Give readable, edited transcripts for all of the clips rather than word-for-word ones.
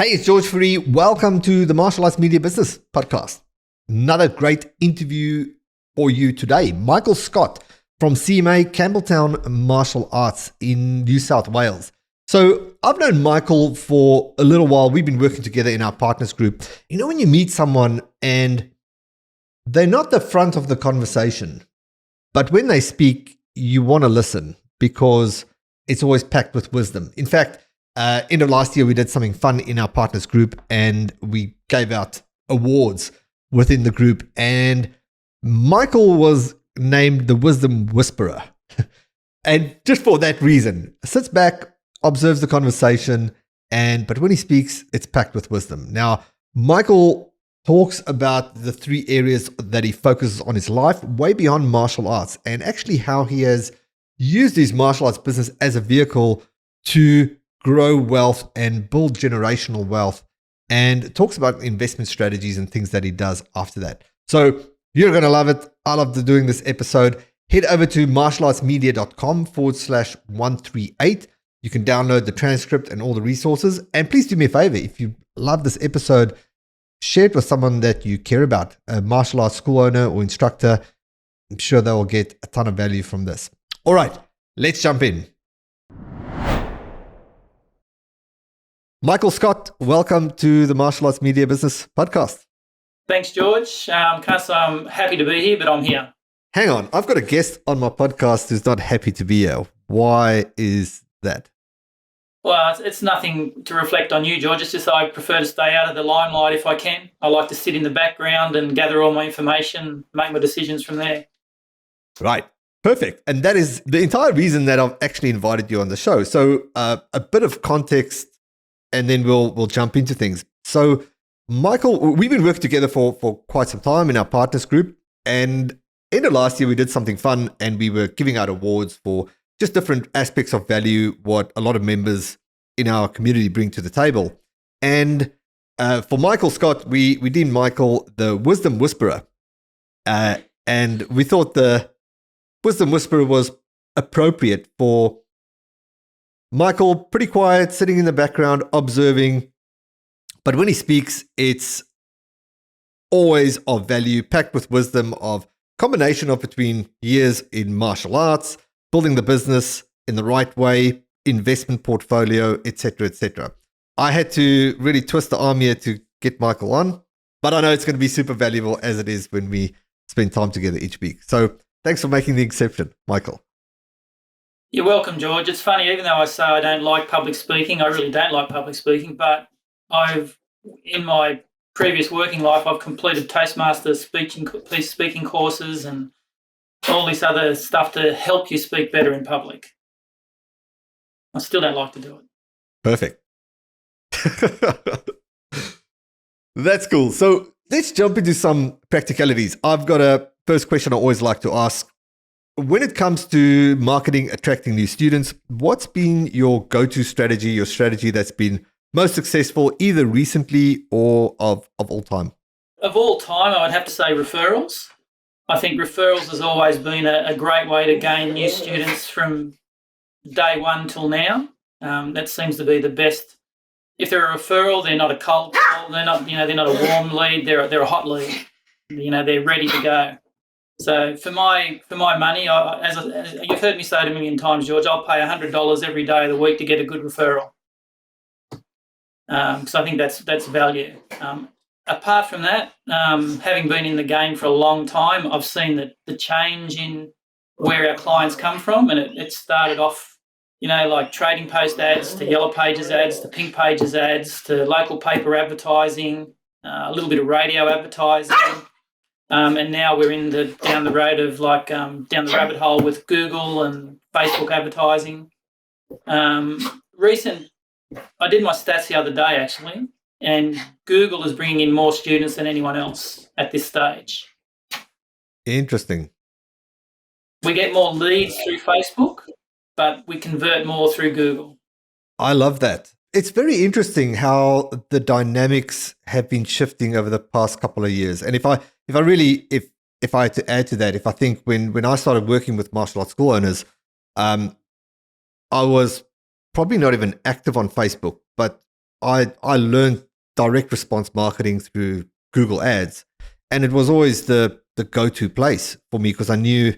Hey, it's George Fourie. Welcome to the Martial Arts Media Business Podcast. Another great interview for you today. Michael Scott from CMA Campbelltown Martial Arts in New South Wales. So I've known Michael for a little while. We've been working together in our partners group. You know, when you meet someone and they're not the front of the conversation, but when they speak, you want to listen because it's always packed with wisdom. In fact, end of last year, we did something fun in our partners group and we gave out awards within the group. And Michael was named the Wisdom Whisperer. And just for that reason, sits back, observes the conversation, but when he speaks, it's packed with wisdom. Now, Michael talks about the three areas that he focuses on his life, way beyond martial arts, and actually how he has used his martial arts business as a vehicle to grow wealth and build generational wealth, and talks about investment strategies and things that he does after that. So you're going to love it. I love doing this episode. Head over to martialartsmedia.com/138. You can download the transcript and all the resources. And please do me a favor. If you love this episode, share it with someone that you care about, a martial arts school owner or instructor. I'm sure they will get a ton of value from this. All right, let's jump in. Michael Scott, welcome to the Martial Arts Media Business Podcast. Thanks, George. Can't say I'm happy to be here, but I'm here. Hang on, I've got a guest on my podcast who's not happy to be here. Why is that? Well, it's nothing to reflect on you, George. It's just I prefer to stay out of the limelight if I can. I like to sit in the background and gather all my information, make my decisions from there. Right. Perfect. And that is the entire reason that I've actually invited you on the show. So a bit of context, and then we'll jump into things. So, Michael, we've been working together for quite some time in our partners group. And end of last year, we did something fun and we were giving out awards for just different aspects of value, what a lot of members in our community bring to the table. And for Michael Scott, we deemed Michael the Wisdom Whisperer. And we thought the Wisdom Whisperer was appropriate for Michael, pretty quiet, sitting in the background, observing. But when he speaks, it's always of value, packed with wisdom, of combination of between years in martial arts, building the business in the right way, investment portfolio, etc., etc. I had to really twist the arm here to get Michael on, but I know it's going to be super valuable as it is when we spend time together each week. So thanks for making the exception, Michael. You're welcome, George. It's funny, even though I say I don't like public speaking, I really don't like public speaking, but in my previous working life, I've completed Toastmaster speaking courses and all this other stuff to help you speak better in public. I still don't like to do it. Perfect. That's cool. So let's jump into some practicalities. I've got a first question I always like to ask. When it comes to marketing, attracting new students, what's been your go-to strategy, your strategy that's been most successful, either recently or of all time? Of all time, I would have to say referrals. I think referrals has always been a great way to gain new students from day one till now. That seems to be the best. If they're a referral, they're not a cold call. They're not a warm lead. They're a hot lead. They're ready to go. So for my money, as you've heard me say it a million times, George, I'll pay $100 every day of the week to get a good referral. So I think that's value. Apart from that, having been in the game for a long time, I've seen the change in where our clients come from, and it started off, like trading post ads to yellow pages ads to pink pages ads to local paper advertising, a little bit of radio advertising. And now we're down the road of down the rabbit hole with Google and Facebook advertising. I did my stats the other day actually, and Google is bringing in more students than anyone else at this stage. Interesting. We get more leads through Facebook, but we convert more through Google. I love that. It's very interesting how the dynamics have been shifting over the past couple of years. And if I had to add to that, if I think when I started working with martial arts school owners, I was probably not even active on Facebook, but I learned direct response marketing through Google Ads, and it was always the go-to place for me because I knew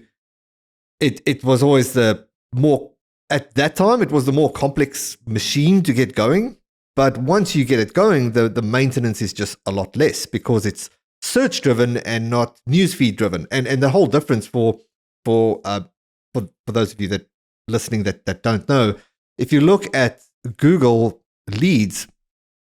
it was always the more, at that time it was the more complex machine to get going. But once you get it going, the maintenance is just a lot less because it's search driven and not newsfeed driven. And the whole difference for those of you that listening that don't know, if you look at Google leads,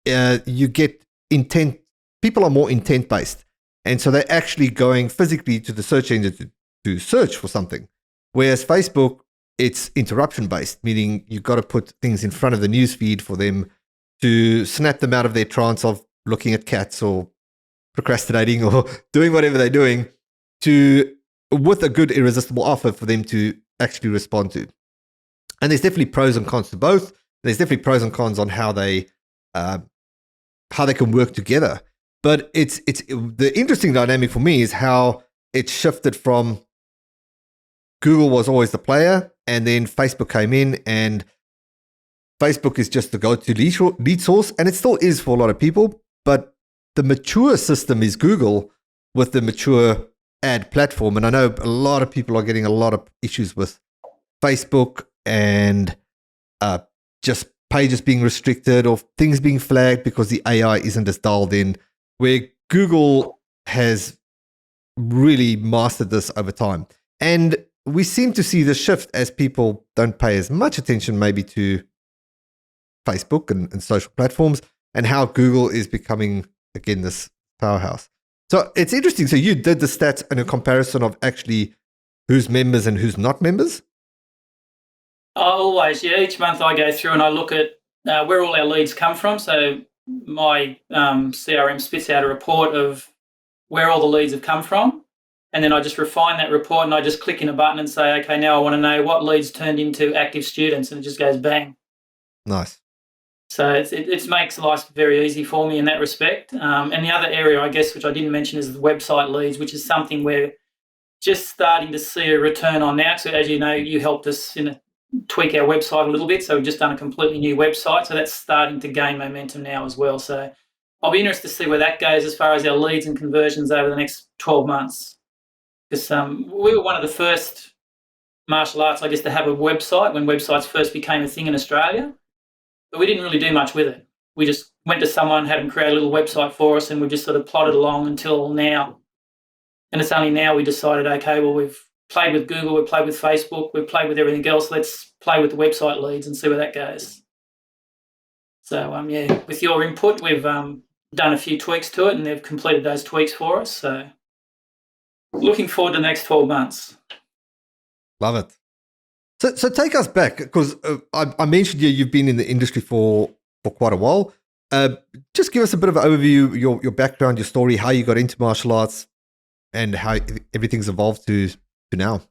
you get intent. People are more intent based, and so they're actually going physically to the search engine to search for something. Whereas Facebook, it's interruption based, meaning you've got to put things in front of the newsfeed for them to snap them out of their trance of looking at cats or procrastinating or doing whatever they're doing, to with a good irresistible offer for them to actually respond to. And there's definitely pros and cons to both. There's definitely pros and cons on how they can work together. But it's the interesting dynamic for me is how it shifted from Google was always the player, and then Facebook came in, and Facebook is just the go-to lead source, and it still is for a lot of people. But the mature system is Google with the mature ad platform. And I know a lot of people are getting a lot of issues with Facebook and just pages being restricted or things being flagged because the AI isn't as dialed in, where Google has really mastered this over time. And we seem to see the shift as people don't pay as much attention maybe to Facebook and social platforms, and how Google is becoming, again, this powerhouse. So it's interesting. So you did the stats and a comparison of actually who's members and who's not members? Always, yeah. Each month I go through and I look at where all our leads come from. So my CRM spits out a report of where all the leads have come from. And then I just refine that report and I just click in a button and say, okay, now I want to know what leads turned into active students. And it just goes bang. Nice. So it makes life very easy for me in that respect. And the other area, I guess, which I didn't mention is the website leads, which is something we're just starting to see a return on now. So as you know, you helped us tweak our website a little bit. So we've just done a completely new website. So that's starting to gain momentum now as well. So I'll be interested to see where that goes as far as our leads and conversions over the next 12 months. Because we were one of the first martial arts, I guess, to have a website when websites first became a thing in Australia. But we didn't really do much with it. We just went to someone, had them create a little website for us, and we just sort of plodded along until now. And it's only now we decided, okay, well, we've played with Google, we've played with Facebook, we've played with everything else. Let's play with the website leads and see where that goes. So, yeah, with your input, we've done a few tweaks to it, and they've completed those tweaks for us. So looking forward to the next 12 months. Love it. So take us back, because I mentioned you've been in the industry for quite a while. Just give us a bit of an overview, your background, your story, how you got into martial arts, and how everything's evolved to now.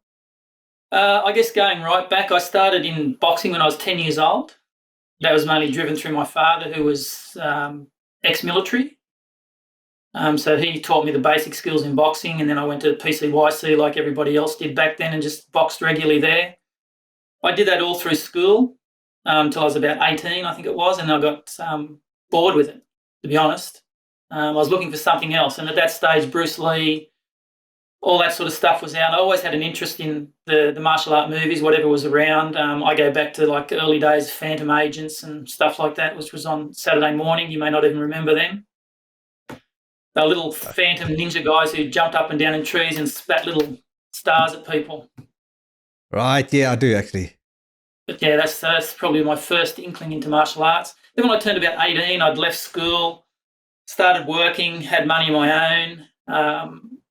I guess going right back, I started in boxing when I was 10 years old. That was mainly driven through my father, who was ex-military. So he taught me the basic skills in boxing, and then I went to PCYC like everybody else did back then and just boxed regularly there. I did that all through school until I was about 18, I think it was, and I got bored with it, to be honest. I was looking for something else, and at that stage, Bruce Lee, all that sort of stuff was out. I always had an interest in the martial art movies, whatever was around. I go back to like early days, Phantom Agents and stuff like that, which was on Saturday morning. You may not even remember them. They're little phantom ninja guys who jumped up and down in trees and spat little stars at people. Right, yeah, I do actually. But yeah, that's probably my first inkling into martial arts. Then when I turned about 18, I'd left school, started working, had money of my own.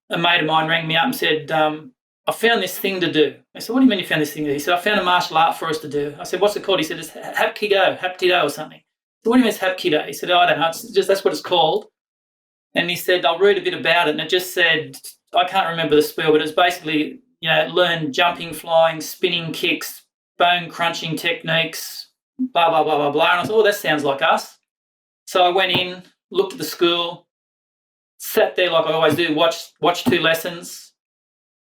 A mate of mine rang me up and said, I found this thing to do. I said, what do you mean you found this thing to do? He said, I found a martial art for us to do. I said, what's it called? He said, it's Hapkido or something. So what do you mean it's Hapkido? He said, I don't know, it's just that's what it's called. And he said, I'll read a bit about it. And it just said, I can't remember the spell, but it's basically, learn jumping, flying, spinning kicks, bone crunching techniques, blah, blah, blah, blah, blah. And I thought, that sounds like us. So I went in, looked at the school, sat there like I always do, watched 2 lessons,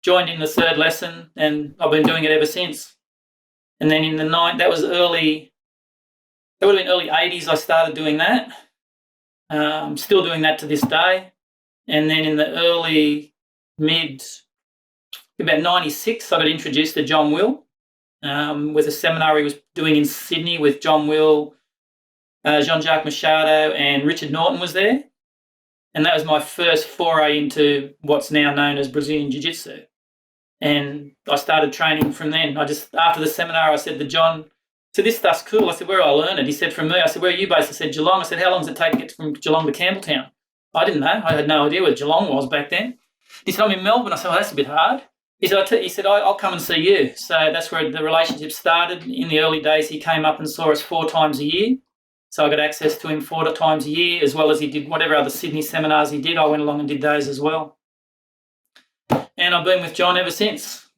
joined in the 3rd lesson, and I've been doing it ever since. And then in the 9th, that was early It would have been early 80s I started doing that. Still doing that to this day. And then in the early about 96, I got introduced to John Will with a seminar he was doing in Sydney with John Will, Jean-Jacques Machado, and Richard Norton was there. And that was my first foray into what's now known as Brazilian Jiu-Jitsu. And I started training from then. After the seminar, I said to John, so this stuff's cool. I said, where do I learn it? He said, from me. I said, where are you based? I said, Geelong. I said, how long does it take to get from Geelong to Campbelltown? I didn't know. I had no idea where Geelong was back then. He said, I'm in Melbourne. I said, well, that's a bit hard. He said, I'll come and see you. So that's where the relationship started. In the early days, he came up and saw us 4 times a year. So I got access to him 4 times a year, as well as he did whatever other Sydney seminars he did. I went along and did those as well. And I've been with John ever since,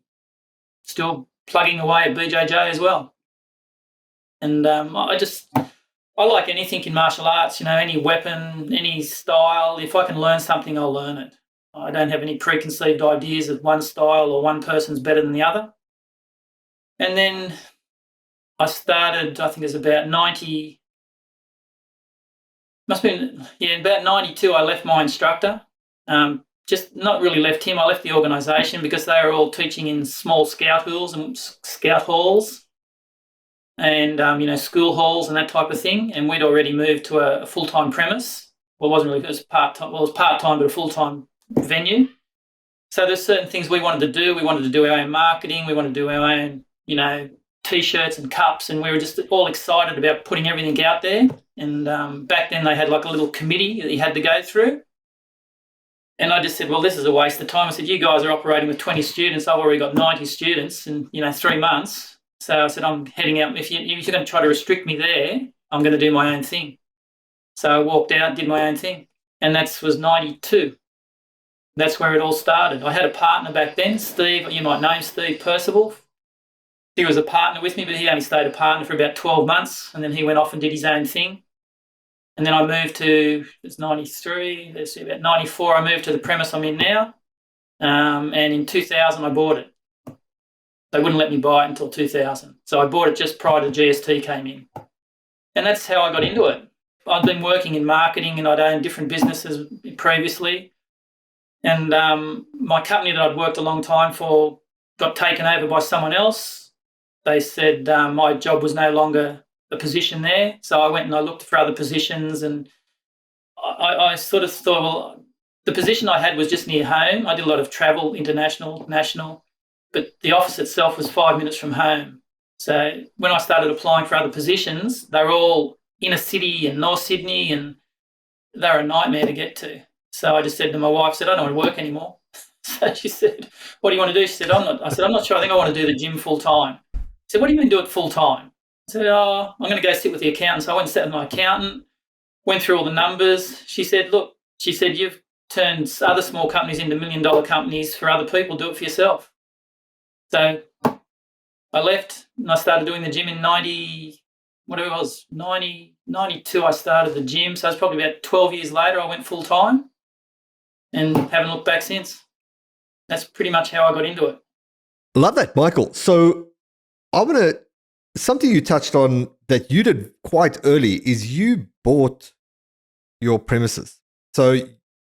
still plugging away at BJJ as well. And I like anything in martial arts, any weapon, any style. If I can learn something, I'll learn it. I don't have any preconceived ideas of one style or one person's better than the other. And then I started, I think it was about 90, must have been, about 92, I left my instructor. Just not really left him, I left the organisation because they were all teaching in small scout halls and school halls and that type of thing. And we'd already moved to a full-time premise. Well, it wasn't really, it was part-time. Well, it was part-time, but a full-time venue. So there's certain things we wanted to do. We wanted to do our own marketing. We wanted to do our own, T-shirts and cups. And we were just all excited about putting everything out there. And back then they had like a little committee that you had to go through. And I just said, well, this is a waste of time. I said, you guys are operating with 20 students. I've already got 90 students in, 3 months. So I said, I'm heading out. If you're going to try to restrict me there, I'm going to do my own thing. So I walked out, did my own thing. And that was 92. That's where it all started. I had a partner back then, Steve. You might know him, Steve Percival. He was a partner with me, but he only stayed a partner for about 12 months. And then he went off and did his own thing. And then I moved to, it's 93, let's see, about 94, I moved to the premise I'm in now. And in 2000, I bought it. They wouldn't let me buy it until 2000. So I bought it just prior to GST came in. And that's how I got into it. I'd been working in marketing and I'd owned different businesses previously. And my company that I'd worked a long time for got taken over by someone else. They said my job was no longer a position there. So I went and I looked for other positions, and I sort of thought, well, the position I had was just near home. I did a lot of travel, international, national, but the office itself was 5 minutes from home. So when I started applying for other positions, they were all inner city and North Sydney, and they were a nightmare to get to. So I just said to my wife, I don't want to work anymore. So she said, what do you want to do? She said, I'm not sure. I think I want to do the gym full time. I said, what do you mean do it full time? I said, I'm going to go sit with the accountant. So I went and sat with my accountant, went through all the numbers. She said, you've turned other small companies into $1 million companies for other people. Do it for yourself. So I left and I started doing the gym in 92. I started the gym. So it's probably about 12 years later I went full time and haven't looked back since. That's pretty much how I got into it. Love that, Michael. So something you touched on that you did quite early is you bought your premises. So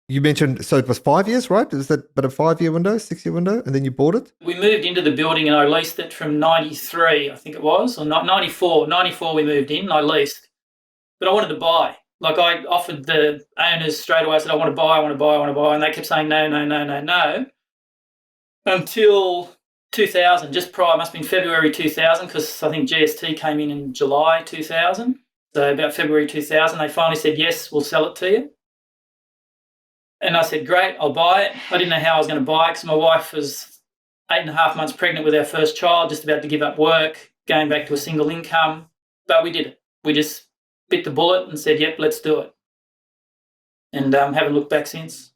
you mentioned, so it was 5 years, right? Is that about a 5-year window, 6-year window? And then you bought it? We moved into the building and I leased it from 93, I think it was, or 94. 94 we moved in, I leased. But I wanted to buy. Like I offered the owners straight away, I said, I want to buy. And they kept saying, no. Until 2000, just prior, must have been February 2000, because I think GST came in July 2000. So about February 2000, they finally said, yes, we'll sell it to you. And I said, great, I'll buy it. I didn't know how I was going to buy it because my wife was 8.5 months pregnant with our first child, just about to give up work, going back to a single income. But we did it. We just bit the bullet and said, yep, let's do it. And haven't looked back since.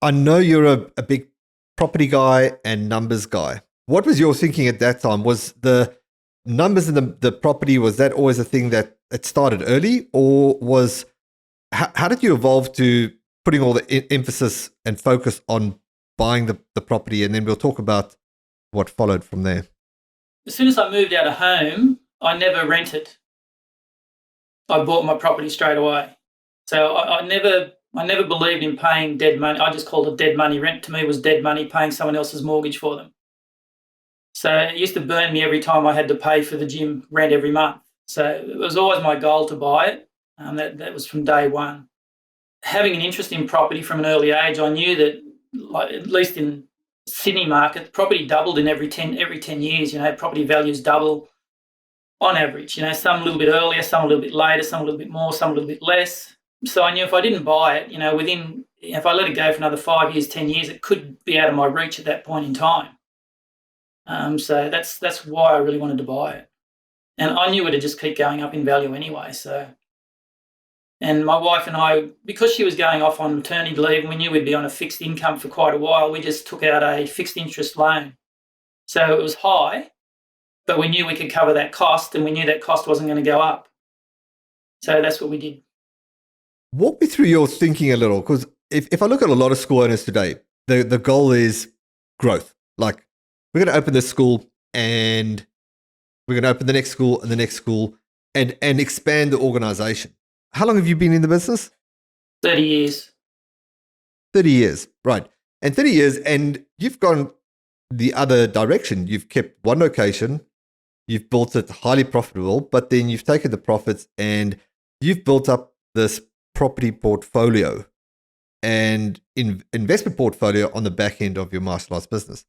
I know you're a big property guy and numbers guy. What was your thinking at that time? Was the numbers in the property, was that always a thing that it started early, or how did you evolve to putting all the emphasis and focus on buying the property? And then we'll talk about what followed from there. As soon as I moved out of home, I never rented. I bought my property straight away. So I never believed in paying dead money. I just called it dead money. Rent to me was dead money, paying someone else's mortgage for them. So it used to burn me every time I had to pay for the gym rent every month. So it was always my goal to buy it. That was from day one. Having an interest in property from an early age, I knew that, like, at least in Sydney market, property doubled in every 10 years. Property values double on average. Some a little bit earlier, some a little bit later, some a little bit more, some a little bit less. So I knew if I didn't buy it, if I let it go for another 5 years, 10 years, it could be out of my reach at that point in time. So that's why I really wanted to buy it. And I knew it would just keep going up in value anyway. And my wife and I, because she was going off on maternity leave and we knew we'd be on a fixed income for quite a while, we just took out a fixed interest loan. So it was high, but we knew we could cover that cost and we knew that cost wasn't going to go up. So that's what we did. Walk me through your thinking a little, because if I look at a lot of school owners today, the goal is growth. Like, we're going to open this school and we're going to open the next school and the next school and expand the organization. How long have you been in the business? 30 years. 30 years, right. And 30 years, and you've gone the other direction. You've kept one location, you've built it highly profitable, but then you've taken the profits and you've built up this property portfolio and investment portfolio on the back end of your martial arts business.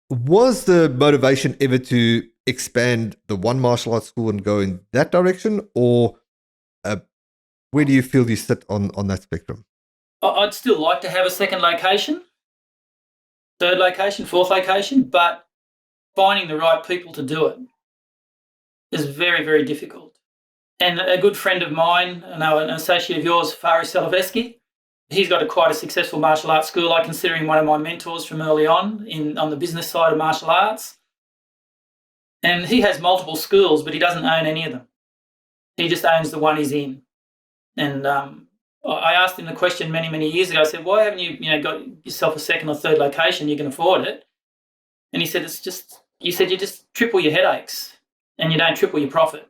Was the motivation ever to expand the one martial arts school and go in that direction, or where do you feel you sit on that spectrum? I'd still like to have a second location, third location, fourth location, but finding the right people to do it is very, very difficult. And a good friend of mine, I know an associate of yours, Fourie, he's got quite a successful martial arts school. I consider him one of my mentors from early on the business side of martial arts. And he has multiple schools, but he doesn't own any of them. He just owns the one he's in. And I asked him the question many, many years ago. I said, why haven't you got yourself a second or third location? You can afford it. And he said, you just triple your headaches and you don't triple your profit.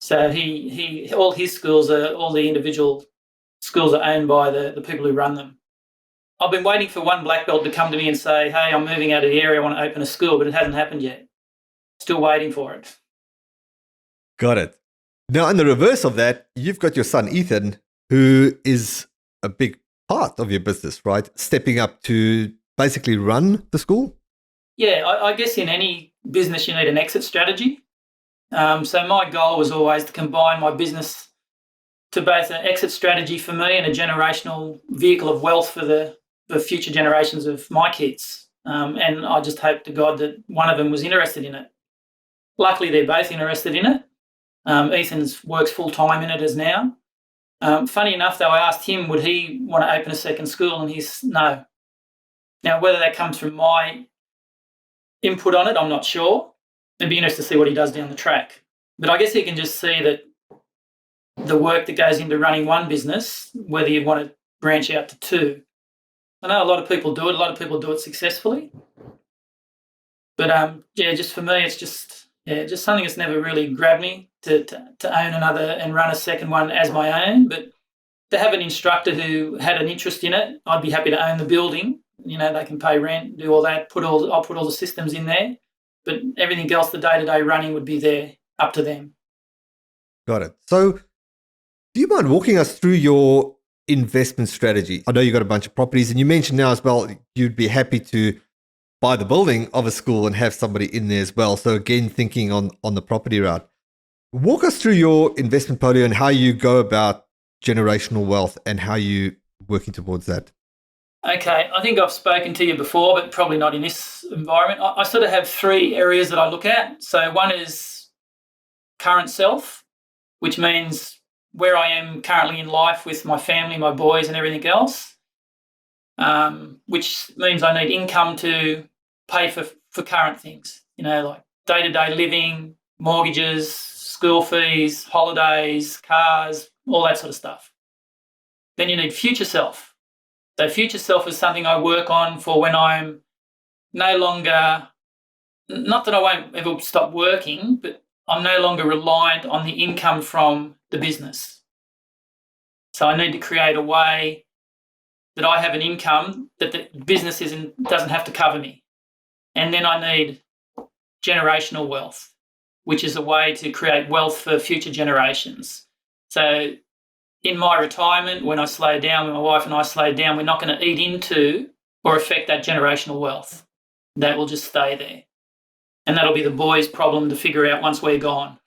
So he all his schools all the individual schools are owned by the people who run them. I've been waiting for one black belt to come to me and say, hey, I'm moving out of the area, I want to open a school, but it hasn't happened yet. Still waiting for it. Got it. Now, in the reverse of that, you've got your son, Ethan, who is a big part of your business, right? Stepping up to basically run the school? Yeah, I guess in any business you need an exit strategy. So my goal was always to combine my business to both an exit strategy for me and a generational vehicle of wealth for the future generations of my kids. And I just hope to God that one of them was interested in it. Luckily, they're both interested in it. Ethan works full-time in it as now. Funny enough, though, I asked him, would he want to open a second school? And he's no. Now, whether that comes from my input on it, I'm not sure. It'd be interesting to see what he does down the track. But I guess he can just see that the work that goes into running one business, whether you want to branch out to two. I know a lot of people do it. A lot of people do it successfully. But, just for me, it's just something that's never really grabbed me to own another and run a second one as my own. But to have an instructor who had an interest in it, I'd be happy to own the building. They can pay rent, do all that, I'll put all the systems in there. But everything else, the day-to-day running would be there, up to them. Got it. So do you mind walking us through your investment strategy? I know you've got a bunch of properties, and you mentioned now as well, you'd be happy to buy the building of a school and have somebody in there as well. So again, thinking on the property route. Walk us through your investment portfolio and how you go about generational wealth and how you working towards that. Okay, I think I've spoken to you before, but probably not in this environment. I sort of have three areas that I look at. So one is current self, which means where I am currently in life with my family, my boys and everything else, which means I need income to pay for current things, like day-to-day living, mortgages, school fees, holidays, cars, all that sort of stuff. Then you need future self. So future self is something I work on for when I'm no longer, not that I won't ever stop working, but I'm no longer reliant on the income from the business. So I need to create a way that I have an income that the business doesn't have to cover me. And then I need generational wealth, which is a way to create wealth for future generations. So in my retirement, when I slow down, when my wife and I slow down, we're not going to eat into or affect that generational wealth. That will just stay there. And that'll be the boys' problem to figure out once we're gone.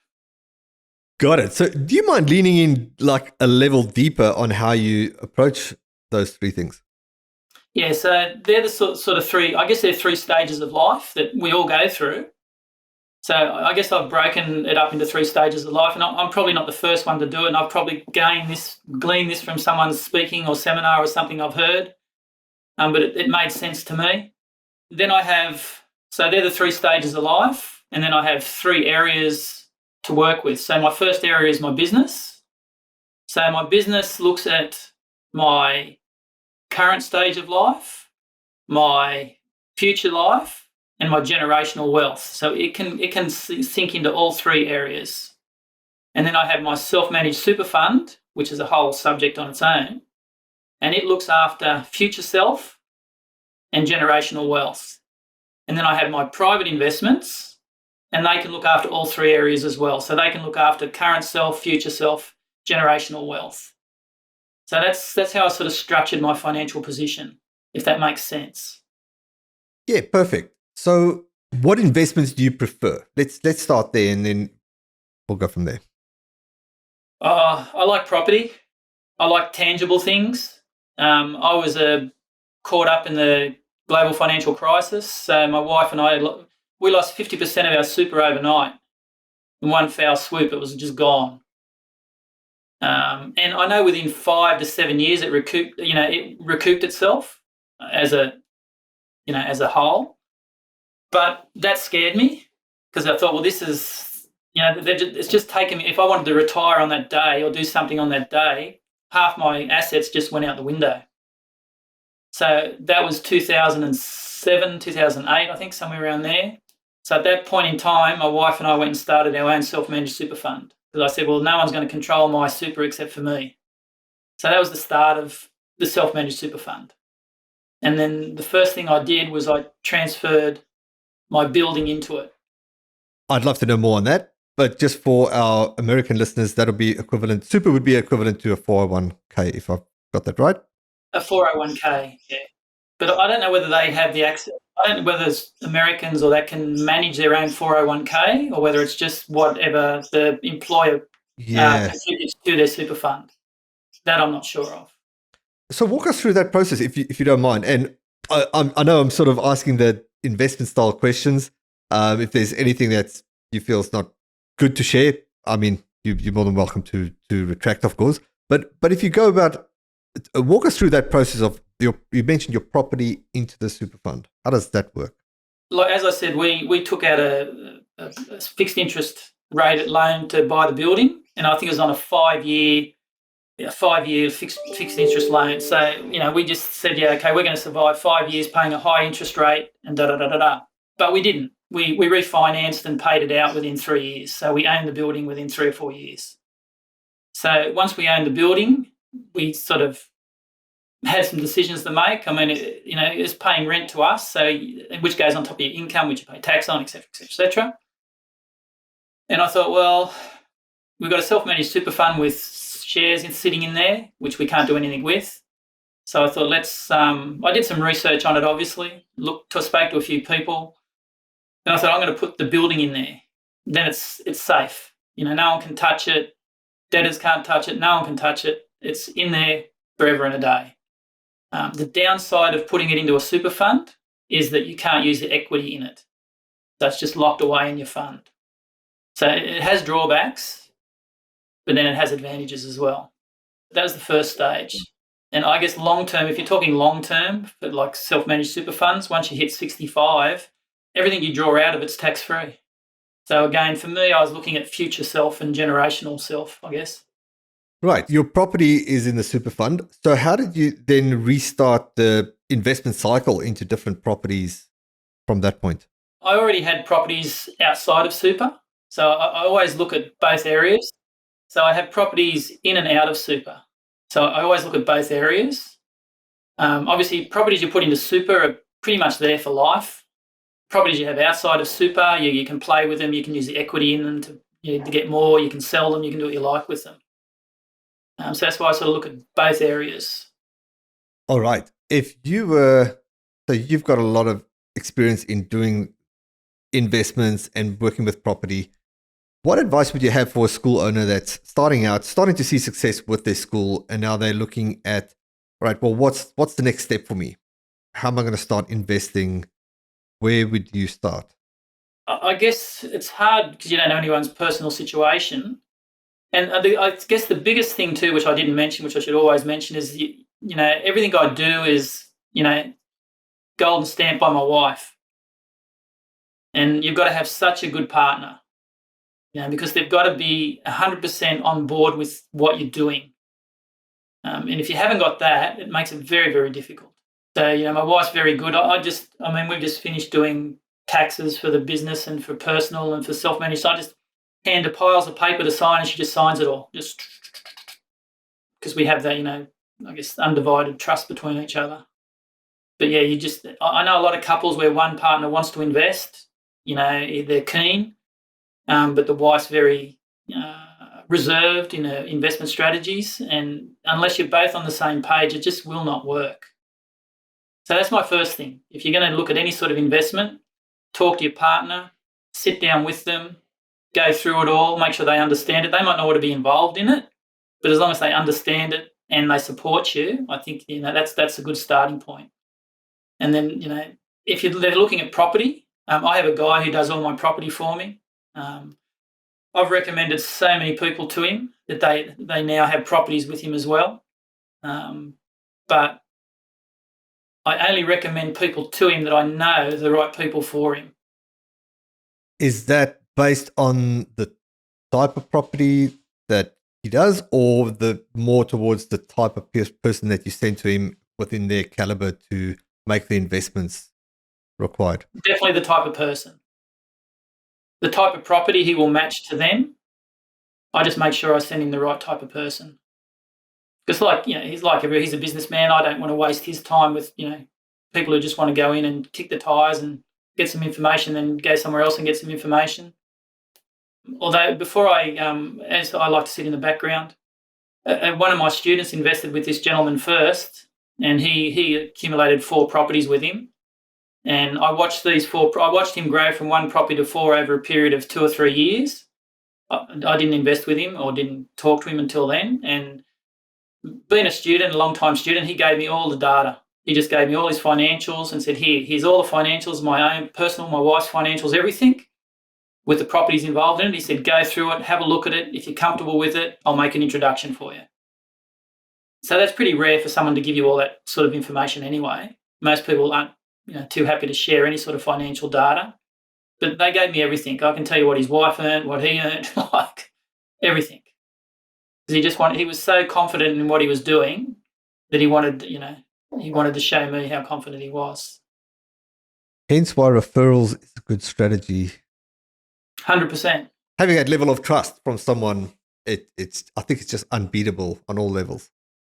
Got it. So do you mind leaning in like a level deeper on how you approach those three things? Yeah, so they're the sort of three, I guess they're three stages of life that we all go through. So I guess I've broken it up into three stages of life, and I'm probably not the first one to do it, and I've probably gleaned this from someone's speaking or seminar or something I've heard, but it made sense to me. Then so they're the three stages of life, and then I have three areas to work with. So my first area is my business. So my business looks at my current stage of life, my future life, and my generational wealth. So it can sink into all three areas. And then I have my self-managed super fund, which is a whole subject on its own, and it looks after future self and generational wealth. And then I have my private investments, and they can look after all three areas as well. So they can look after current self, future self, generational wealth. So that's how I sort of structured my financial position, if that makes sense. Yeah, perfect. So what investments do you prefer? Let's start there and then we'll go from there. I like property. I like tangible things. I was caught up in the global financial crisis. So my wife and I, we lost 50% of our super overnight. In one foul swoop, it was just gone. And I know within 5 to 7 years it recouped itself as a whole. But that scared me because I thought, well, this is, it's just taken me. If I wanted to retire on that day or do something on that day, half my assets just went out the window. So that was 2007, 2008, I think, somewhere around there. So at that point in time, my wife and I went and started our own self-managed super fund because I said, well, no one's going to control my super except for me. So that was the start of the self-managed super fund. And then the first thing I did was I transferred my building into it. I'd love to know more on that, but just for our American listeners, super would be equivalent to a 401k, if I've got that right. A 401k, yeah. But I don't know whether they have the access. I don't know whether it's Americans or that can manage their own 401k or whether it's just whatever the employer contributes to their super fund. That I'm not sure of. So walk us through that process, if you don't mind. And I know I'm sort of asking the investment style questions. If there's anything that you feel is not good to share, I mean, you're more than welcome to retract, of course. But if you go about, walk us through that process of you mentioned your property into the super fund. How does that work? Like as I said, we took out a fixed interest rate loan to buy the building, and I think it was on a 5-year fixed interest loan. So, we just said, yeah, okay, we're going to survive 5 years paying a high interest rate and da-da-da-da-da. But we didn't. We refinanced and paid it out within 3 years. So we owned the building within 3 or 4 years. So once we owned the building, we sort of had some decisions to make. I mean, it's paying rent to us, so which goes on top of your income, which you pay tax on, et cetera, et cetera, et cetera. And I thought, well, we've got a self-managed super fund with shares sitting in there, which we can't do anything with. So I thought, I did some research on it, obviously, spoke to a few people. And I thought, I'm going to put the building in there. Then it's safe. No one can touch it. Debtors can't touch it. No one can touch it. It's in there forever and a day. The downside of putting it into a super fund is that you can't use the equity in it. So it's just locked away in your fund. So it has drawbacks, but then it has advantages as well. That was the first stage. And I guess long-term, if you're talking long-term, for like self-managed super funds, once you hit 65, everything you draw out of it's tax-free. So again, for me, I was looking at future self and generational self, I guess. Right. Your property is in the super fund. So how did you then restart the investment cycle into different properties from that point? I already had properties outside of super. So I always look at both areas. So I have properties in and out of super. So I always look at both areas. Obviously, properties you put into super are pretty much there for life. Properties you have outside of super, you can play with them, you can use the equity in them to get more, you can sell them, you can do what you like with them. So that's why I sort of look at both areas. All right. If you were, so you've got a lot of experience in doing investments and working with property. What advice would you have for a school owner that's starting out, starting to see success with their school, and now they're looking at, right, well, what's the next step for me? How am I going to start investing? Where would you start? I guess it's hard because you don't know anyone's personal situation. And I guess the biggest thing too, which I didn't mention, which I should always mention, is everything I do is golden stamp by my wife, and you've got to have such a good partner, because they've got to be 100% on board with what you're doing. And if you haven't got that, it makes it very, very difficult. So my wife's very good. We've just finished doing taxes for the business and for personal and for self-managed. So I just hand her piles of paper to sign, and she just signs it all, just because we have that, I guess, undivided trust between each other. But yeah, I know a lot of couples where one partner wants to invest, they're keen, but the wife's very reserved in her investment strategies, and unless you're both on the same page, it just will not work. So that's my first thing. If you're going to look at any sort of investment, talk to your partner, sit down with them, go through it all, make sure they understand it. They might not want to be involved in it, but as long as they understand it and they support you, I think that's a good starting point. And then if they're looking at property, I have a guy who does all my property for me. I've recommended so many people to him that they now have properties with him as well. But I only recommend people to him that I know the right people for him. Is that based on the type of property that he does, or the more towards the type of person that you send to him within their caliber to make the investments required? Definitely the type of person. The type of property he will match to them. I just make sure I send him the right type of person. Because he's a businessman. I don't want to waste his time with, people who just want to go in and kick the tires and get some information, then go somewhere else and get some information. Although before as I like to sit in the background, one of my students invested with this gentleman first, and he accumulated 4 properties with him. And I watched him grow from 1 property to 4 over a period of 2 or 3 years. I didn't invest with him or didn't talk to him until then. And being a long-time student, he gave me all the data. He just gave me all his financials and said, here's all the financials, my own personal, my wife's financials, everything, with the properties involved in it. He said, go through it, have a look at it. If you're comfortable with it, I'll make an introduction for you. So that's pretty rare for someone to give you all that sort of information anyway. Most people aren't too happy to share any sort of financial data. But they gave me everything. I can tell you what his wife earned, what he earned, like everything. Because he was so confident in what he was doing that he wanted to show me how confident he was. Hence why referrals is a good strategy. 100%. Having that level of trust from someone, I think it's just unbeatable on all levels.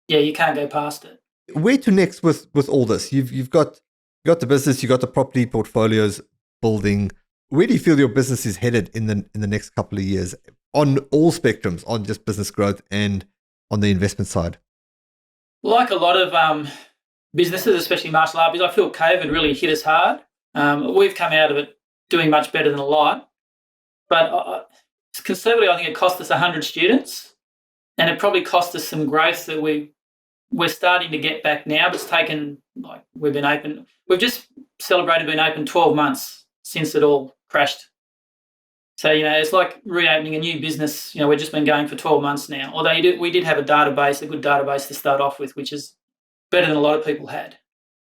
Yeah, you can't go past it. Where to next with all this? You've got the business, you got the property portfolios building. Where do you feel your business is headed in the next couple of years on all spectrums, on just business growth and on the investment side? Like a lot of businesses, especially martial art business, I feel COVID really hit us hard. We've come out of it doing much better than a lot. But conservatively, I think it cost us 100 students, and it probably cost us some growth that we're starting to get back now. But it's taken, we've been open. We've just celebrated being open 12 months since it all crashed. So, it's like reopening a new business. We've just been going for 12 months now. Although we did have a good database to start off with, which is better than a lot of people had.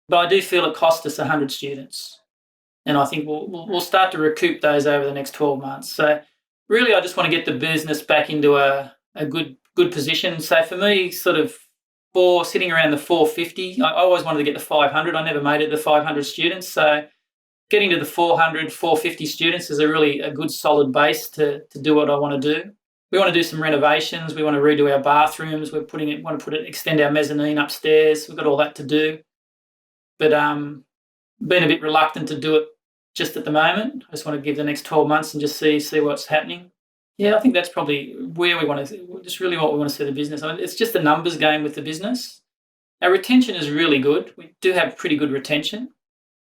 But I do feel it cost us 100 students. And I think we'll start to recoup those over the next 12 months. So really, I just want to get the business back into a good position. So for me, sort of sitting around the 450, I always wanted to get to 500. I never made it to 500 students. So getting to the 400, 450 students is a good solid base to do what I want to do. We want to do some renovations. We want to redo our bathrooms. Extend our mezzanine upstairs. We've got all that to do. But been a bit reluctant to do it just at the moment. I just want to give the next 12 months and just see what's happening. Yeah, I think that's probably where we want to, just really what we want to see the business. I mean, it's just a numbers game with the business. Our retention is really good. We do have pretty good retention,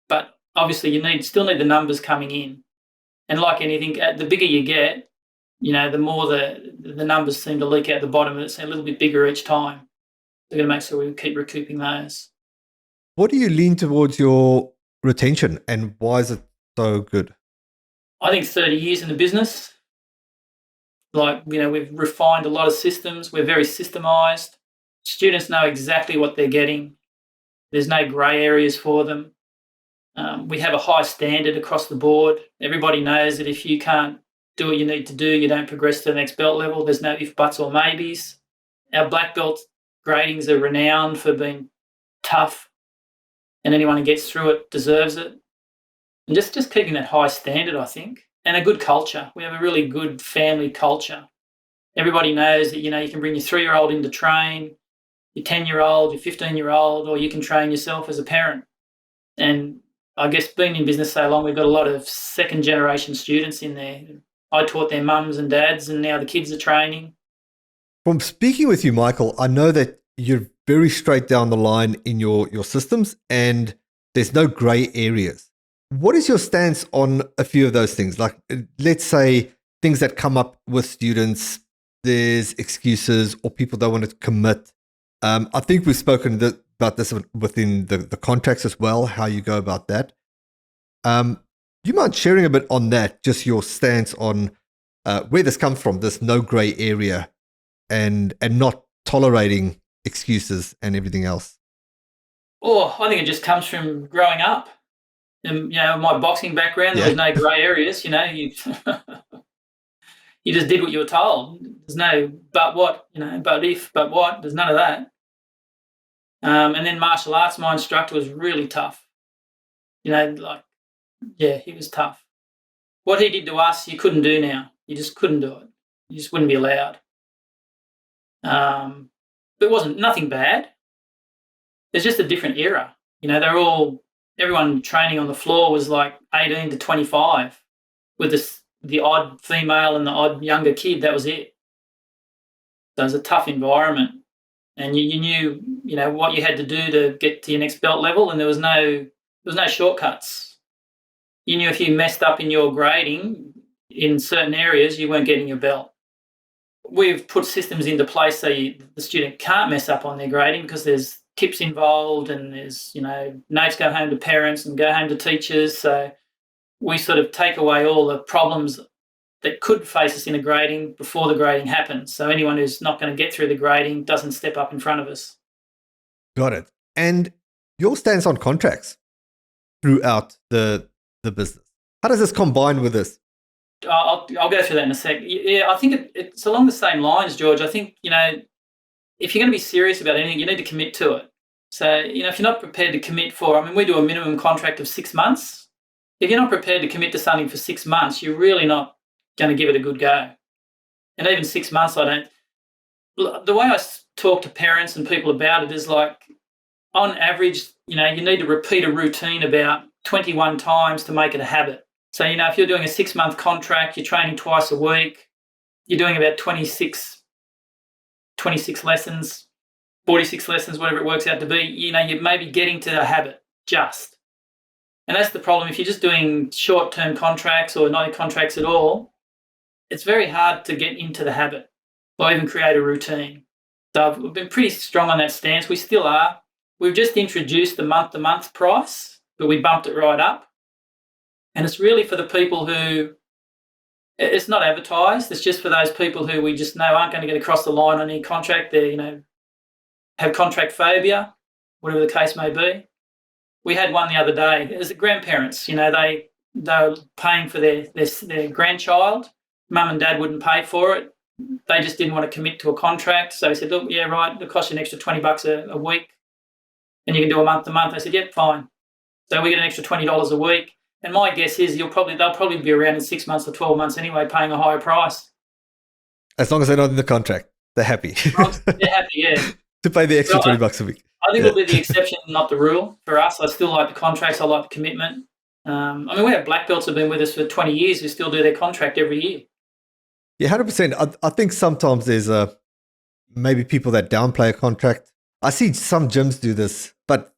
but obviously you still need the numbers coming in. And like anything, the bigger you get, the more the numbers seem to leak out the bottom, and it's a little bit bigger each time. We're going to make sure we keep recouping those. What do you lean towards your retention, and why is it so good? I think 30 years in the business. We've refined a lot of systems. We're very systemised. Students know exactly what they're getting. There's no grey areas for them. We have a high standard across the board. Everybody knows that if you can't do what you need to do, you don't progress to the next belt level. There's no if, buts or maybes. Our black belt gradings are renowned for being tough, and anyone who gets through it deserves it. And just keeping that high standard, I think, and a good culture. We have a really good family culture. Everybody knows that, you can bring your 3-year-old in to train, your 10-year-old, your 15-year-old, or you can train yourself as a parent. And I guess being in business so long, we've got a lot of second-generation students in there. I taught their mums and dads, and now the kids are training. From speaking with you, Michael, I know that you're very straight down the line in your systems, and there's no grey areas. What is your stance on a few of those things? Like, let's say things that come up with students, there's excuses or people don't want to commit. I think we've spoken about this within the contracts as well, how you go about that. Do you mind sharing a bit on that, just your stance on where this comes from, this no grey area and not tolerating excuses and everything else? Oh, I think it just comes from growing up. And, my boxing background, there was no grey areas. You you just did what you were told. There's no but what, but if, but what. There's none of that. And then martial arts, my instructor was really tough. He was tough. What he did to us, you couldn't do now. You just couldn't do it. You just wouldn't be allowed. But it wasn't nothing bad. It's just a different era. Everyone training on the floor was like 18 to 25 with the odd female and the odd younger kid. That was it. So it was a tough environment. And you knew, what you had to do to get to your next belt level, and there was no shortcuts. You knew if you messed up in your grading in certain areas, you weren't getting your belt. We've put systems into place so the student can't mess up on their grading, because there's tips involved, and there's, notes go home to parents and go home to teachers. So we sort of take away all the problems that could face us in a grading before the grading happens. So anyone who's not going to get through the grading doesn't step up in front of us. Got it. And your stance on contracts throughout the business, how does this combine with this? I'll go through that in a sec. Yeah, I think it's along the same lines, George. I think, if you're going to be serious about anything, you need to commit to it. So, if you're not prepared to commit we do a minimum contract of 6 months. If you're not prepared to commit to something for 6 months, you're really not going to give it a good go. And even 6 months, the way I talk to parents and people about it is like, on average, you need to repeat a routine about 21 times to make it a habit. So, if you're doing a 6-month contract, you're training twice a week, you're doing about 26 lessons, 46 lessons, whatever it works out to be, you're maybe getting to a habit just. And that's the problem. If you're just doing short-term contracts or no contracts at all, it's very hard to get into the habit or even create a routine. So I've been pretty strong on that stance. We still are. We've just introduced the month-to-month price, but we bumped it right up. And it's really for the people who, it's not advertised. It's just for those people who we just know aren't going to get across the line on any contract. They, have contract phobia, whatever the case may be. We had one the other day. It was the grandparents. They were paying for their grandchild. Mum and dad wouldn't pay for it. They just didn't want to commit to a contract. So we said, look, yeah, right, it'll cost you an extra $20 a week, and you can do a month to month. They said, yep, fine. So we get an extra $20 a week. And my guess is they'll probably be around in 6 months or 12 months anyway, paying a higher price. As long as they're not in the contract, they're happy. They're happy, yeah. To pay the extra Well, $20 a week. I think Yeah. it'll be the exception, not the rule for us. I still like the contracts. I like the commitment. I mean, we have black belts who've been with us for 20 years who still do their contract every year. Yeah, 100%. I think sometimes there's maybe people that downplay a contract. I see some gyms do this, but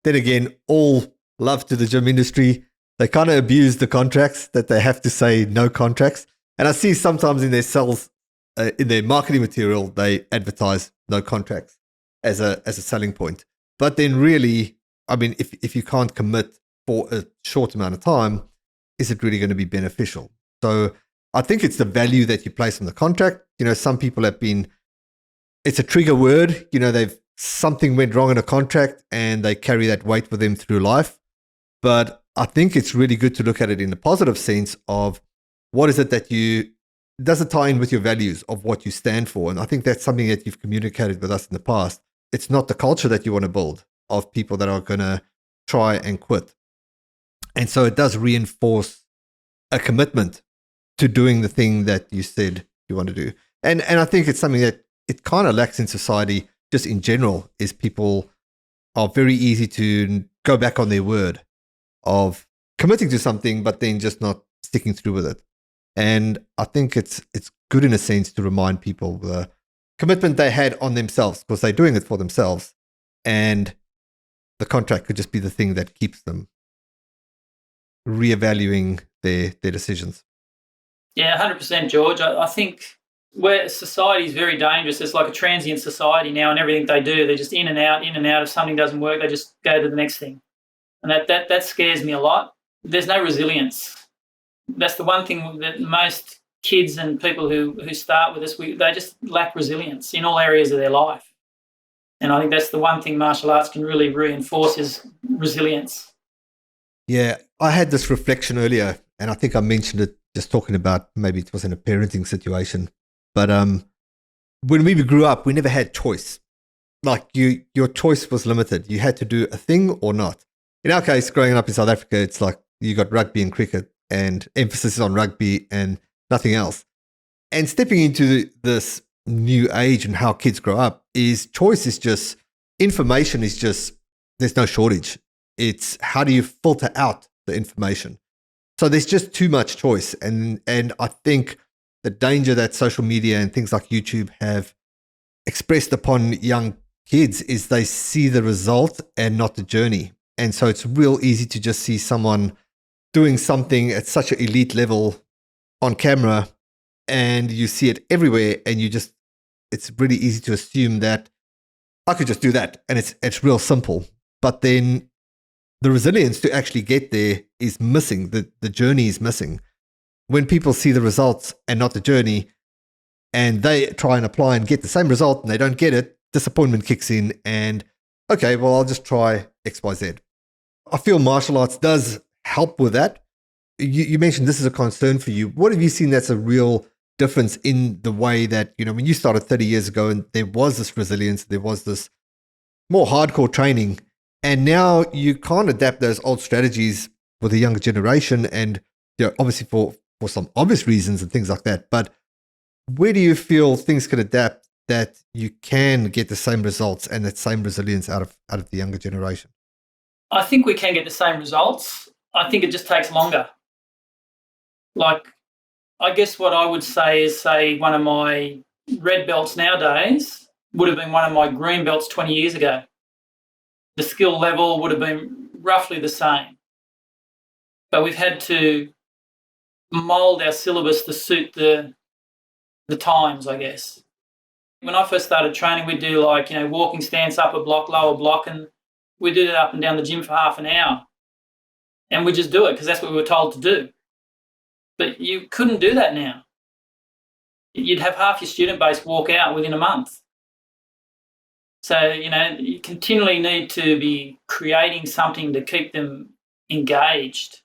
then again, all love to the gym industry. They kind of abuse the contracts that they have to say no contracts. And I see sometimes in their sales, in their marketing material, they advertise no contracts as a selling point. But then really, I mean, if you can't commit for a short amount of time, is it really going to be beneficial? So I think it's the value that you place on the contract. You know, some people have been, it's a trigger word, you know, something went wrong in a contract and they carry that weight with them through life. But I think it's really good to look at it in the positive sense of what is it that does it tie in with your values of what you stand for? And I think that's something that you've communicated with us in the past. It's not the culture that you want to build of people that are going to try and quit. And so it does reinforce a commitment to doing the thing that you said you want to do. And I think it's something that it kind of lacks in society just in general, is people are very easy to go back on their word of committing to something, but then just not sticking through with it. And I think it's good in a sense to remind people the commitment they had on themselves, because they're doing it for themselves, and the contract could just be the thing that keeps them reevaluating their decisions. Yeah, 100%, George. I think where society is very dangerous. It's like a transient society now, and everything they do, they're just in and out, in and out. If something doesn't work, they just go to the next thing. And that scares me a lot. There's no resilience. That's the one thing that most kids and people who start with us, they just lack resilience in all areas of their life. And I think that's the one thing martial arts can really reinforce is resilience. Yeah, I had this reflection earlier, and I think I mentioned it just talking about maybe it was in a parenting situation. But when we grew up, we never had choice. Like your choice was limited. You had to do a thing or not. In our case, growing up in South Africa, it's like you got rugby and cricket, and emphasis is on rugby and nothing else. And stepping into this new age and how kids grow up is choice is just, information is just, there's no shortage. It's how do you filter out the information? So there's just too much choice. And I think the danger that social media and things like YouTube have expressed upon young kids is they see the result and not the journey. And so it's real easy to just see someone doing something at such an elite level on camera, and you see it everywhere, and it's really easy to assume that I could just do that, and it's real simple. But then the resilience to actually get there is missing. The journey is missing. When people see the results and not the journey, and they try and apply and get the same result and they don't get it, disappointment kicks in, and okay, well, I'll just try XYZ. I feel martial arts does help with that. You mentioned this is a concern for you. What have you seen that's a real difference in the way that, you know, when you started 30 years ago and there was this resilience, there was this more hardcore training, and now you can't adapt those old strategies with the younger generation, and you know, obviously for some obvious reasons and things like that. But where do you feel things can adapt that you can get the same results and that same resilience out of the younger generation? I think we can get the same results. I think it just takes longer. Like, I guess what I would say is, say, one of my red belts nowadays would have been one of my green belts 20 years ago. The skill level would have been roughly the same. But we've had to mould our syllabus to suit the times, I guess. When I first started training, we'd do like, you know, walking stance, upper block, lower block, and we'd do that up and down the gym for half an hour. And we just do it because that's what we were told to do. But you couldn't do that now. You'd have half your student base walk out within a month. So, you know, you continually need to be creating something to keep them engaged.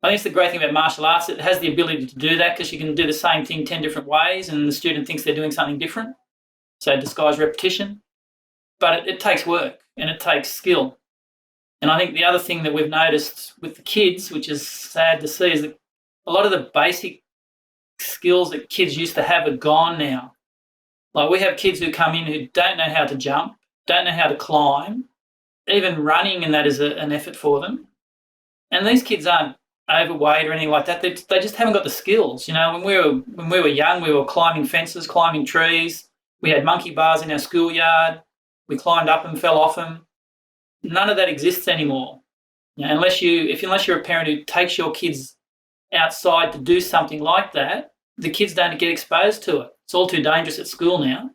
I think it's the great thing about martial arts. It has the ability to do that because you can do the same thing 10 different ways and the student thinks they're doing something different. So disguise repetition. But it takes work and it takes skill. And I think the other thing that we've noticed with the kids, which is sad to see, is that a lot of the basic skills that kids used to have are gone now. Like we have kids who come in who don't know how to jump, don't know how to climb, even running, and that is an effort for them. And these kids aren't overweight or anything like that. They just haven't got the skills. You know, when we were young, we were climbing fences, climbing trees. We had monkey bars in our schoolyard. We climbed up and fell off them. None of that exists anymore. You know, unless you're a parent who takes your kids outside to do something like that, the kids don't get exposed to it. It's all too dangerous at school now.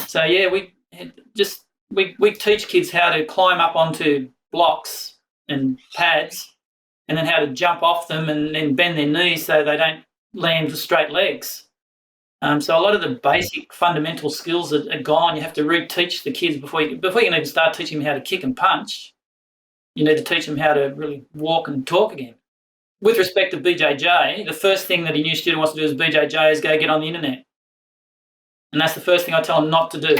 So yeah, we teach kids how to climb up onto blocks and pads, and then how to jump off them and then bend their knees so they don't land with straight legs. So a lot of the basic fundamental skills are gone. You have to reteach the kids before you can even start teaching them how to kick and punch. You need to teach them how to really walk and talk again. With respect to BJJ, the first thing that a new student wants to do as BJJ is go get on the internet. And that's the first thing I tell them not to do.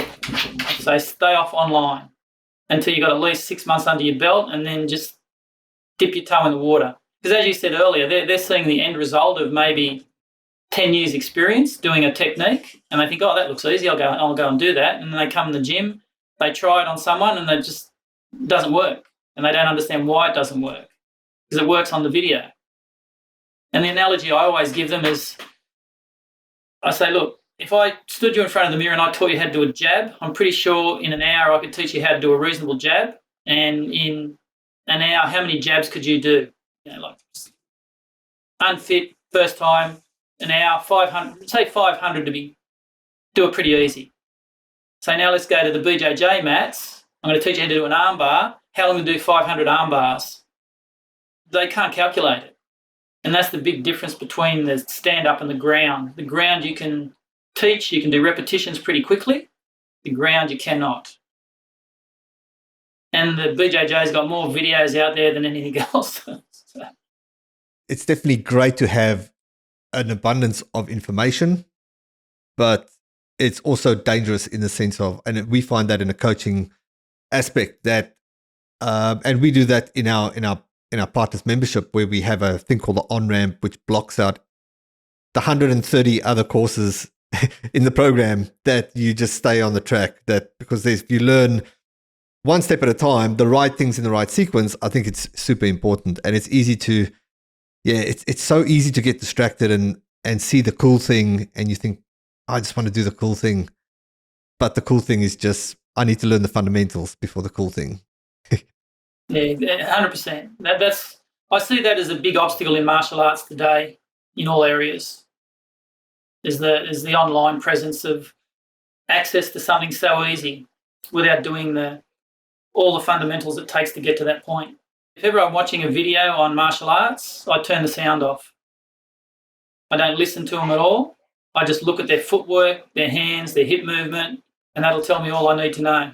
So stay off online until you've got at least 6 months under your belt, and then just dip your toe in the water. Because as you said earlier, they're seeing the end result of maybe 10 years experience doing a technique, and they think, oh, that looks easy, I'll go and do that. And then they come in the gym, they try it on someone, and it just doesn't work. And they don't understand why it doesn't work, because it works on the video. And the analogy I always give them is, I say, look, if I stood you in front of the mirror and I taught you how to do a jab, I'm pretty sure in an hour I could teach you how to do a reasonable jab. And in an hour, how many jabs could you do? You know, like unfit, first time, an hour, 500, say 500 do it pretty easy. So now let's go to the BJJ mats. I'm going to teach you how to do an arm bar. How long to do 500 arm bars? They can't calculate it. And that's the big difference between the stand-up and the ground. The ground you can teach, you can do repetitions pretty quickly. The ground you cannot. And the BJJ's got more videos out there than anything else. So. It's definitely great to have an abundance of information, but it's also dangerous in the sense of, and we find that in a coaching aspect that, and we do that in our partners membership, where we have a thing called the on-ramp, which blocks out the 130 other courses in the program that you just stay on the track. That because if you learn one step at a time, the right things in the right sequence, I think it's super important. And it's easy to, it's so easy to get distracted and see the cool thing, and you think, I just want to do the cool thing. But the cool thing is just, I need to learn the fundamentals before the cool thing. Yeah, 100%. I see that as a big obstacle in martial arts today in all areas. Is the online presence of access to something so easy without doing all the fundamentals it takes to get to that point. If ever I'm watching a video on martial arts, I turn the sound off. I don't listen to them at all. I just look at their footwork, their hands, their hip movement, and that'll tell me all I need to know.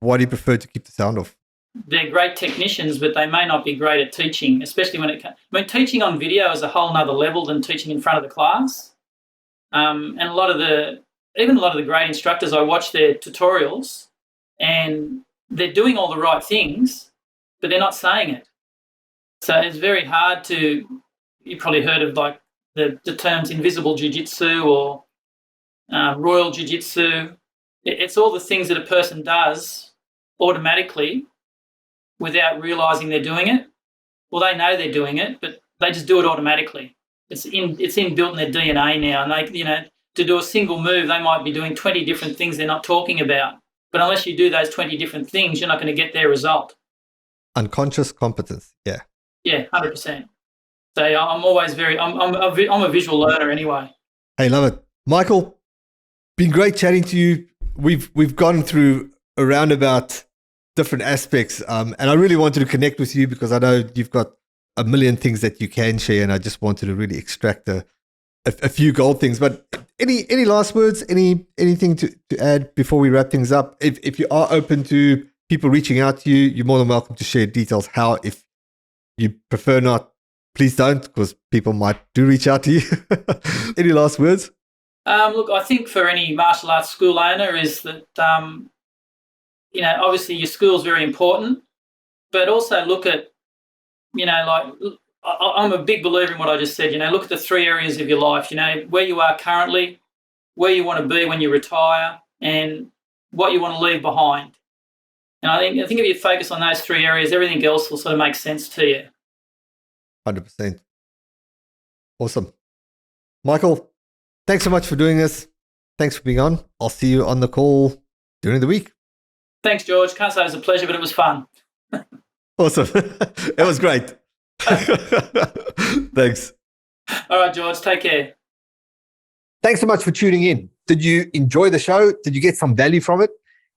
Why do you prefer to keep the sound off? They're great technicians, but they may not be great at teaching, especially when teaching on video is a whole nother level than teaching in front of the class. And a lot of the great instructors, I watch their tutorials and they're doing all the right things, but they're not saying it. So it's very hard to, you've probably heard of like the terms invisible jiu-jitsu or royal jiu-jitsu. It's all the things that a person does automatically without realising they're doing it. Well, they know they're doing it, but they just do it automatically. It's inbuilt in their DNA now. And they, to do a single move, they might be doing 20 different things they're not talking about. But unless you do those 20 different things, you're not going to get their result. Unconscious competence, yeah. Yeah, 100%. So I'm always I'm a visual learner anyway. Hey, love it. Michael, been great chatting to you. We've gone through a roundabout different aspects, and I really wanted to connect with you because I know you've got a million things that you can share, and I just wanted to really extract a few gold things. But any last words, anything to add before we wrap things up? If you are open to people reaching out to you, you're more than welcome to share details how. If you prefer not, please don't, because people might do reach out to you. Any last words? Look, I think for any martial arts school owner is that, obviously your school is very important, but also look at, like I'm a big believer in what I just said. Look at the 3 areas of your life. Where you are currently, where you want to be when you retire, and what you want to leave behind. And I think if you focus on those 3 areas, everything else will sort of make sense to you. 100%. Awesome. Michael, thanks so much for doing this. Thanks for being on. I'll see you on the call during the week. Thanks, George. Can't say it was a pleasure, but it was fun. Awesome. It was great. Thanks. All right, George. Take care. Thanks so much for tuning in. Did you enjoy the show? Did you get some value from it?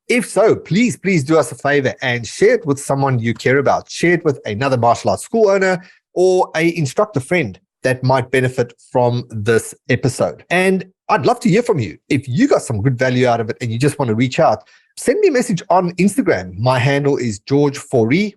If so, please do us a favor and share it with someone you care about. Share it with another martial arts school owner or an instructor friend that might benefit from this episode. And I'd love to hear from you. If you got some good value out of it and you just want to reach out, send me a message on Instagram. My handle is George Fourie,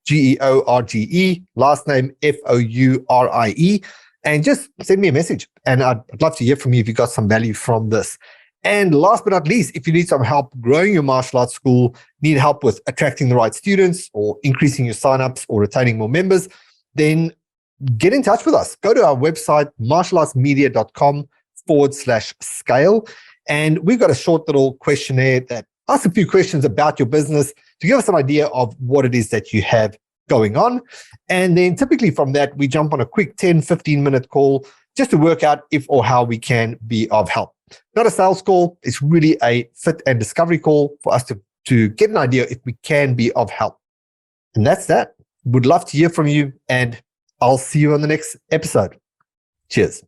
George, last name Fourie, and just send me a message. And I'd love to hear from you if you got some value from this. And last but not least, if you need some help growing your martial arts school, need help with attracting the right students or increasing your signups or retaining more members, then get in touch with us. Go to our website, martialartsmedia.com/scale. And we've got a short little questionnaire that asks a few questions about your business to give us an idea of what it is that you have going on. And then typically from that, we jump on a quick 10, 15-minute call just to work out if or how we can be of help. Not a sales call. It's really a fit and discovery call for us to get an idea if we can be of help. And that's that. Would love to hear from you, and I'll see you on the next episode. Cheers.